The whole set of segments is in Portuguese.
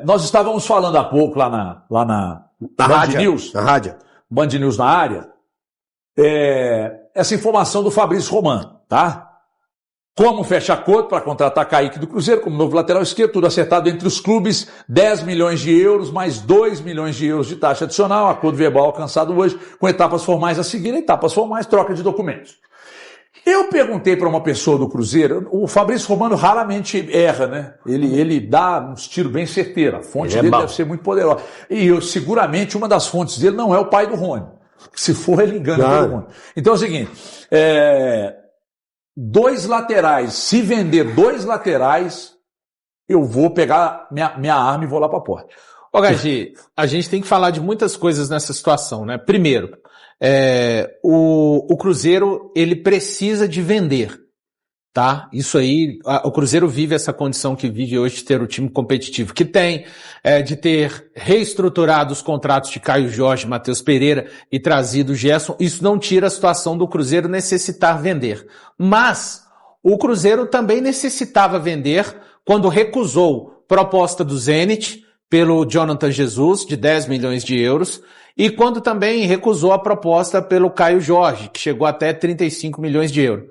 Nós estávamos falando há pouco lá na Band rádio, News, na rádio. Band News na área, essa informação do Fabrício Romano, tá? Como fecha acordo para contratar Kaique do Cruzeiro como novo lateral esquerdo, tudo acertado entre os clubes, 10 milhões de euros mais 2 milhões de euros de taxa adicional, acordo verbal alcançado hoje, com etapas formais a seguir, etapas formais, troca de documentos. Eu perguntei para uma pessoa do Cruzeiro, o Fabrício Romano raramente erra, né? Ele dá uns tiros bem certeiros, a fonte dele deve ser muito poderosa. E seguramente uma das fontes dele não é o pai do Rony. Se for, ele engana todo mundo. Então é o seguinte, 2 laterais, se vender 2 laterais, eu vou pegar minha arma e vou lá para a porta. Ô, Gagi, a gente tem que falar de muitas coisas nessa situação, né? Primeiro, o Cruzeiro, ele precisa de vender, tá? Isso aí, o Cruzeiro vive essa condição que vive hoje de ter o time competitivo que tem, de ter reestruturado os contratos de Caio Jorge, Matheus Pereira e trazido o Gerson. Isso não tira a situação do Cruzeiro necessitar vender. Mas o Cruzeiro também necessitava vender quando recusou proposta do Zenit pelo Jonathan Jesus, de 10 milhões de euros, e quando também recusou a proposta pelo Caio Jorge, que chegou até 35 milhões de euros.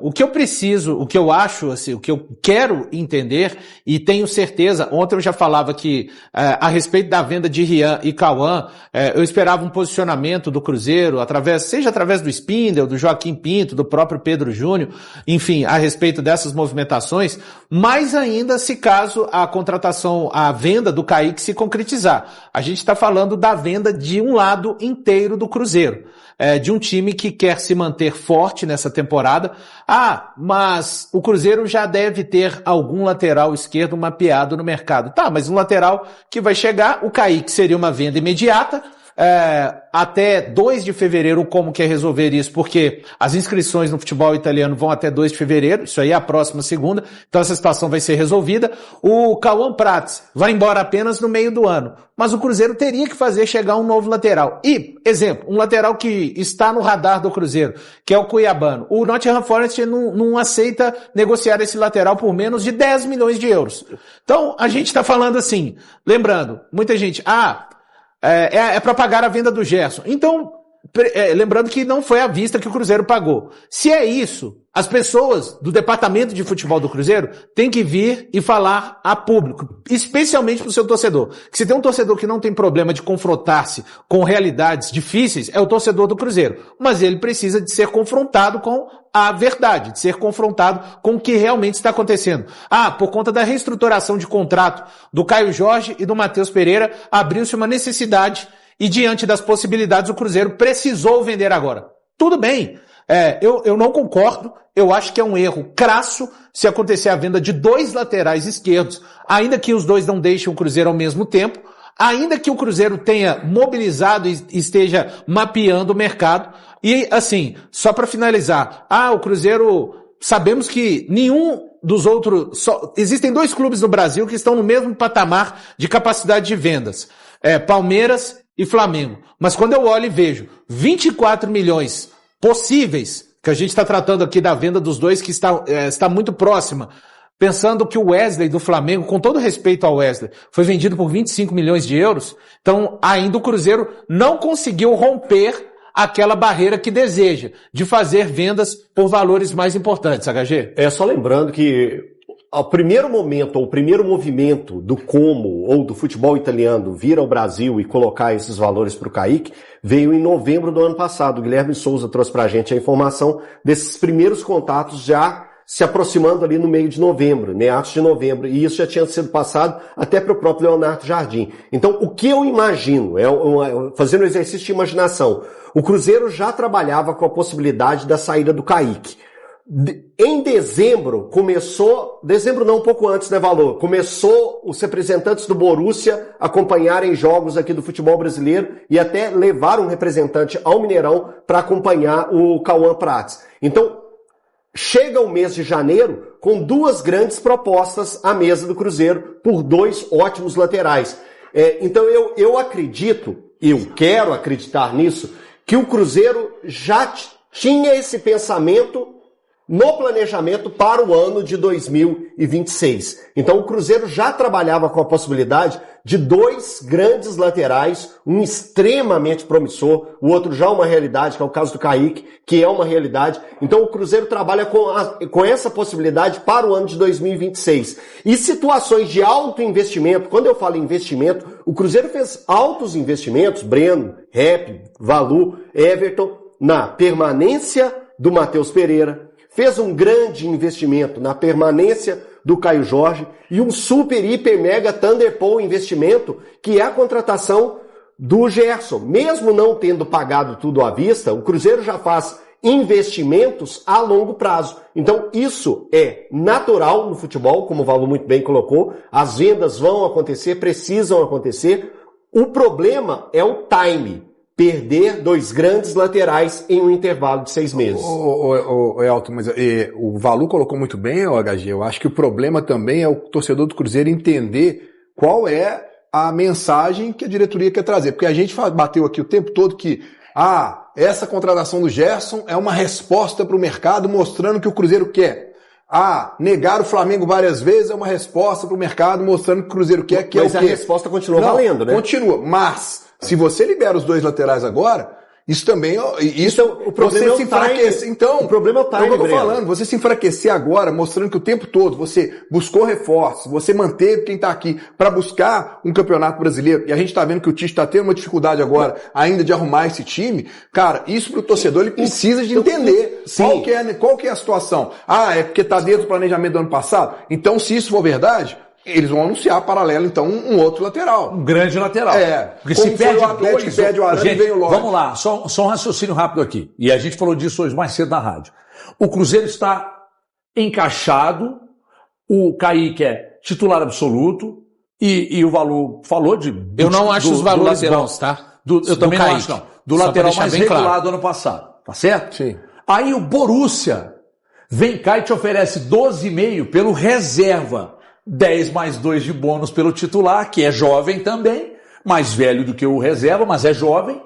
O que eu preciso, o que eu acho, assim, o que eu quero entender, e tenho certeza, ontem eu já falava que a respeito da venda de Rian e Cauã, eu esperava um posicionamento do Cruzeiro, seja através do Spindel, do Joaquim Pinto, do próprio Pedro Júnior, enfim, a respeito dessas movimentações, mais ainda se caso a contratação, a venda do Kaique se concretizar. A gente está falando da venda de um lado inteiro do Cruzeiro. De um time que quer se manter forte nessa temporada. Mas o Cruzeiro já deve ter algum lateral esquerdo mapeado no mercado. Tá, mas um lateral que vai chegar, o Kaique seria uma venda imediata, até 2 de fevereiro, como quer resolver isso? Porque as inscrições no futebol italiano vão até 2 de fevereiro, isso aí é a próxima segunda, então essa situação vai ser resolvida. O Cauã Prats vai embora apenas no meio do ano, mas o Cruzeiro teria que fazer chegar um novo lateral. E, exemplo, um lateral que está no radar do Cruzeiro, que é o Cuiabano. O Nottingham Forest não aceita negociar esse lateral por menos de 10 milhões de euros. Então, a gente está falando assim, lembrando, muita gente, é para pagar a venda do Gerson. Então, lembrando que não foi à vista que o Cruzeiro pagou. Se é isso, as pessoas do departamento de futebol do Cruzeiro têm que vir e falar a público, especialmente para o seu torcedor. Que se tem um torcedor que não tem problema de confrontar-se com realidades difíceis, é o torcedor do Cruzeiro. Mas ele precisa de ser confrontado com a verdade, de ser confrontado com o que realmente está acontecendo. Por conta da reestruturação de contrato do Caio Jorge e do Matheus Pereira, abriu-se uma necessidade e diante das possibilidades o Cruzeiro precisou vender agora. Tudo bem. Eu não concordo, eu acho que é um erro crasso se acontecer a venda de 2 laterais esquerdos, ainda que os 2 não deixem o Cruzeiro ao mesmo tempo, ainda que o Cruzeiro tenha mobilizado e esteja mapeando o mercado. E assim, só para finalizar, o Cruzeiro, sabemos que nenhum dos outros, existem 2 clubes no Brasil que estão no mesmo patamar de capacidade de vendas, Palmeiras e Flamengo. Mas quando eu olho e vejo 24 milhões possíveis, que a gente está tratando aqui da venda dos 2 que está muito próxima, pensando que o Wesley do Flamengo, com todo respeito ao Wesley, foi vendido por 25 milhões de euros, então ainda o Cruzeiro não conseguiu romper aquela barreira que deseja, de fazer vendas por valores mais importantes, HG. Só lembrando que o primeiro momento, ou o primeiro movimento do Como ou do futebol italiano vir ao Brasil e colocar esses valores para o Kaique veio em novembro do ano passado. O Guilherme Souza trouxe para a gente a informação desses primeiros contatos já se aproximando ali no meio de novembro, meados de novembro, e isso já tinha sido passado até para o próprio Leonardo Jardim. Então, o que eu imagino, fazendo um exercício de imaginação, o Cruzeiro já trabalhava com a possibilidade da saída do Kaique. Em dezembro, um pouco antes, né, Valor? Começou os representantes do Borussia acompanharem jogos aqui do futebol brasileiro e até levar um representante ao Mineirão para acompanhar o Cauã Prats. Então, chega o mês de janeiro com 2 grandes propostas à mesa do Cruzeiro por 2 ótimos laterais. Então eu acredito, eu quero acreditar nisso, que o Cruzeiro já tinha esse pensamento no planejamento para o ano de 2026. Então o Cruzeiro já trabalhava com a possibilidade de 2 grandes laterais, um extremamente promissor, o outro já uma realidade, que é o caso do Kaique, que é uma realidade. Então o Cruzeiro trabalha com essa possibilidade para o ano de 2026. E situações de alto investimento, quando eu falo investimento, o Cruzeiro fez altos investimentos, Breno, Rep, Valu, Everton, na permanência do Matheus Pereira, fez um grande investimento na permanência do Caio Jorge e um super, hiper, mega Thunderbolt investimento, que é a contratação do Gerson. Mesmo não tendo pagado tudo à vista, o Cruzeiro já faz investimentos a longo prazo. Então isso é natural no futebol, como o Valdo muito bem colocou, as vendas vão acontecer, precisam acontecer. O problema é o time. Perder 2 grandes laterais em um intervalo de 6 meses. Elton, mas o Valu colocou muito bem, HG. Eu acho que o problema também é o torcedor do Cruzeiro entender qual é a mensagem que a diretoria quer trazer. Porque a gente bateu aqui o tempo todo que essa contratação do Gerson é uma resposta para o mercado mostrando que o Cruzeiro quer. Negar o Flamengo várias vezes é uma resposta para o mercado mostrando que o Cruzeiro quer, que mas é o quê? Mas a resposta continua valendo, né? Continua, mas se você libera os 2 laterais agora, isso também, o problema você se enfraquece. Então, o problema é o time, é o que eu tô falando, você se enfraquecer agora, mostrando que o tempo todo você buscou reforços, você manteve quem tá aqui para buscar um campeonato brasileiro, e a gente tá vendo que o Tite tá tendo uma dificuldade agora ainda de arrumar esse time, cara, isso pro torcedor ele precisa de entender qual que é a situação. É porque tá dentro do planejamento do ano passado? Então, se isso for verdade, eles vão anunciar paralelo, então, um outro lateral. Um grande lateral. Porque se perde o Atlético, perde o Arana e vem o Lorde. Vamos lá, só um raciocínio rápido aqui. E a gente falou disso hoje mais cedo na rádio. O Cruzeiro está encaixado, o Kaique é titular absoluto, e o Valu falou de... Eu não acho os valores bons, tá? Eu também não acho, não. Do lateral mais regular do ano passado. Tá certo? Sim. Aí o Borussia vem cá e te oferece 12,5 pelo reserva. 10 mais 2 de bônus pelo titular, que é jovem também, mais velho do que o reserva, mas é jovem.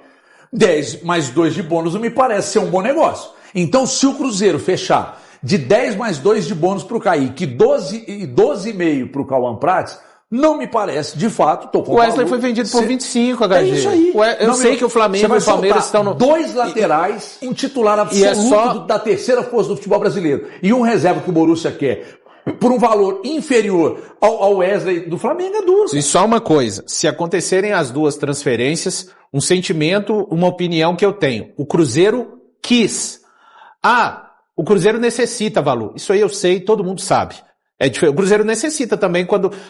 10 mais 2 de bônus não me parece ser um bom negócio. Então, se o Cruzeiro fechar de 10 mais 2 de bônus para o Kaique e 12,5 para o Cauã Prates, não me parece, de fato, o Wesley foi vendido por 25, HG. É isso aí. Eu sei que o Flamengo e o Palmeiras estão no... 2 laterais, um titular absoluto da terceira força do futebol brasileiro. E um reserva que o Borussia quer por um valor inferior ao Wesley do Flamengo é duro. E só uma coisa, se acontecerem as 2 transferências, um sentimento, uma opinião que eu tenho. O Cruzeiro quis. O Cruzeiro necessita, Valu. Isso aí eu sei, todo mundo sabe. O Cruzeiro necessita também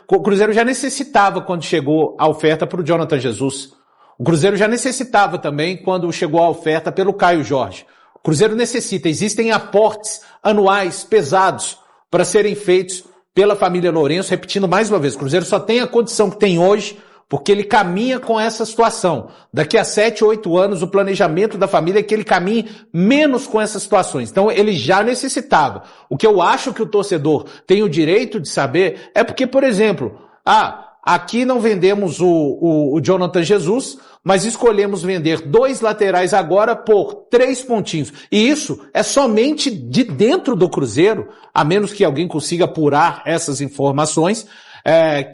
o Cruzeiro já necessitava quando chegou a oferta para o Jonathan Jesus. O Cruzeiro já necessitava também quando chegou a oferta pelo Caio Jorge. O Cruzeiro necessita, existem aportes anuais pesados para serem feitos pela família Lourenço, repetindo mais uma vez, o Cruzeiro só tem a condição que tem hoje porque ele caminha com essa situação. Daqui a 7, 8 anos, o planejamento da família é que ele caminhe menos com essas situações. Então, ele já necessitava. O que eu acho que o torcedor tem o direito de saber é porque, por exemplo, aqui não vendemos o Jonathan Jesus, mas escolhemos vender 2 laterais agora por 3 pontinhos. E isso é somente de dentro do Cruzeiro, a menos que alguém consiga apurar essas informações,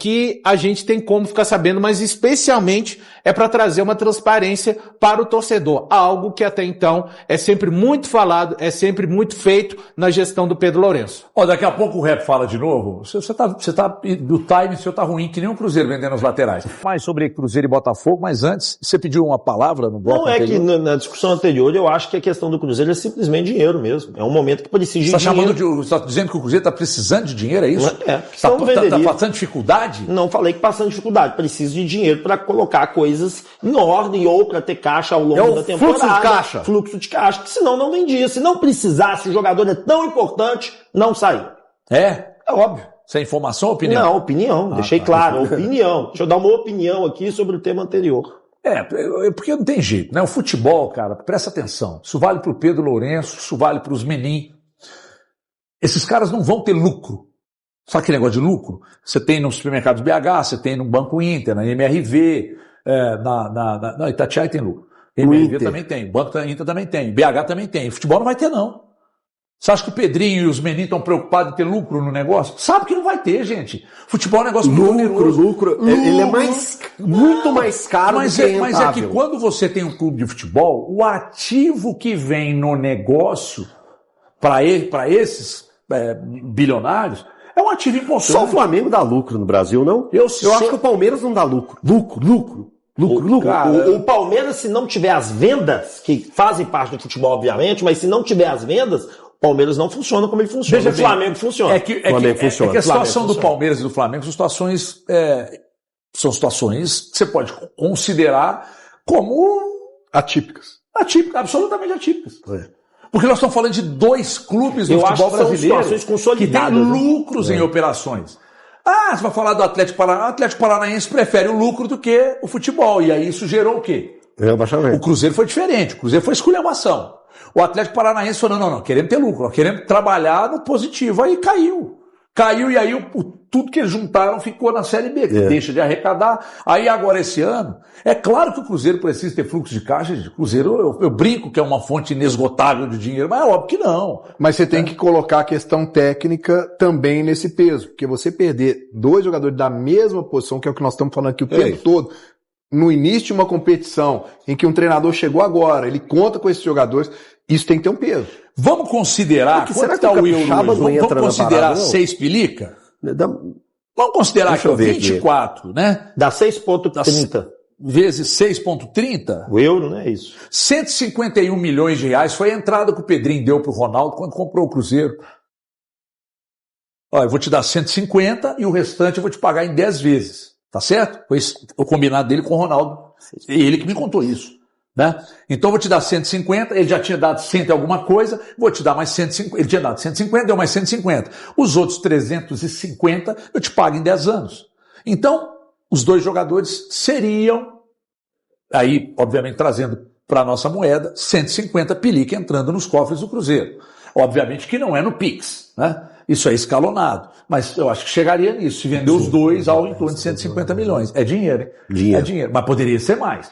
que a gente tem como ficar sabendo, mas especialmente é para trazer uma transparência para o torcedor. Algo que até então é sempre muito falado, é sempre muito feito na gestão do Pedro Lourenço. Daqui a pouco o Rep fala de novo. Você tá do time, o seu tá ruim, que nem um Cruzeiro vendendo os laterais. Mais sobre Cruzeiro e Botafogo, mas antes, você pediu uma palavra no bloco anterior? Não, é que na discussão anterior eu acho que a questão do Cruzeiro é simplesmente dinheiro mesmo. É um momento que precisa de dinheiro. Você está dizendo que o Cruzeiro está precisando de dinheiro, é isso? Está passando dificuldade? Não falei que passando dificuldade. Precisa de dinheiro para colocar coisas em ordem ou para ter caixa ao longo da temporada. Fluxo de caixa. Fluxo de caixa, que senão não vendia. Se não precisasse, o jogador é tão importante, não sair. É óbvio. Isso é informação ou opinião? Não, opinião. Deixei claro, opinião. Deixa eu dar uma opinião aqui sobre o tema anterior. Porque não tem jeito, né? O futebol, cara, presta atenção. Isso vale pro Pedro Lourenço, isso vale pros Menin. Esses caras não vão ter lucro. Sabe aquele negócio de lucro? Você tem nos supermercados BH, você tem no Banco Inter, na MRV, na Itatiaia tem lucro. MRV também tem, o Banco Inter também tem, BH também tem. O futebol não vai ter, não. Você acha que o Pedrinho e os meninos estão preocupados em ter lucro no negócio? Sabe que não vai ter, gente. Futebol é um negócio muito oneroso. Lucro. Ele é muito mais caro do que rentável. Mas é que quando você tem um clube de futebol, o ativo que vem no negócio para esses bilionários é um ativo importante. Só o Flamengo dá lucro no Brasil, não? Eu acho que o Palmeiras não dá lucro. Lucro. O Palmeiras, se não tiver as vendas, que fazem parte do futebol, obviamente, mas se não tiver as vendas, o Palmeiras não funciona como ele funciona. Veja o Flamengo funciona. É que a situação do Palmeiras e do Flamengo são situações que você pode considerar como atípicas. Absolutamente atípicas. Porque nós estamos falando de dois clubes do futebol brasileiro que têm lucros em operações. Você vai falar do Atlético Paranaense. O Atlético Paranaense prefere o lucro do que o futebol. E aí isso gerou o quê? O Cruzeiro foi diferente. O Cruzeiro foi esculhambação. O Atlético Paranaense falou, não, queremos ter lucro. Queremos trabalhar no positivo. Aí caiu. E aí tudo que eles juntaram ficou na Série B. Que deixa de arrecadar. Aí agora esse ano, é claro que o Cruzeiro precisa ter fluxo de caixa. O Cruzeiro, eu brinco que é uma fonte inesgotável de dinheiro, mas é óbvio que não. Mas você tem que colocar a questão técnica também nesse peso. Porque você perder 2 jogadores da mesma posição, que é o que nós estamos falando aqui o tempo todo, no início de uma competição em que um treinador chegou agora, ele conta com esses jogadores, isso tem que ter um peso. Vamos considerar, quanto está o euro hoje? Vamos considerar 6 pilica? Vamos considerar que é 24, né? Dá 6,30. Vezes 6,30? O euro, né? Isso. 151 milhões de reais foi a entrada que o Pedrinho deu pro Ronaldo quando comprou o Cruzeiro. Eu vou te dar 150 e o restante eu vou te pagar em 10 vezes. Tá certo? Foi o combinado dele com o Ronaldo. Ele que me contou isso. Né? Então eu vou te dar 150, ele já tinha dado 100 e alguma coisa, vou te dar mais 150, ele tinha dado 150, deu mais 150. Os outros 350 eu te pago em 10 anos. Então, os 2 jogadores seriam, aí, obviamente, trazendo para a nossa moeda, 150 pilica entrando nos cofres do Cruzeiro. Obviamente que não é no Pix, né? Isso é escalonado. Mas eu acho que chegaria nisso, se vender os 2 ao em torno de 150 milhões. É dinheiro, hein? É dinheiro. Mas poderia ser mais.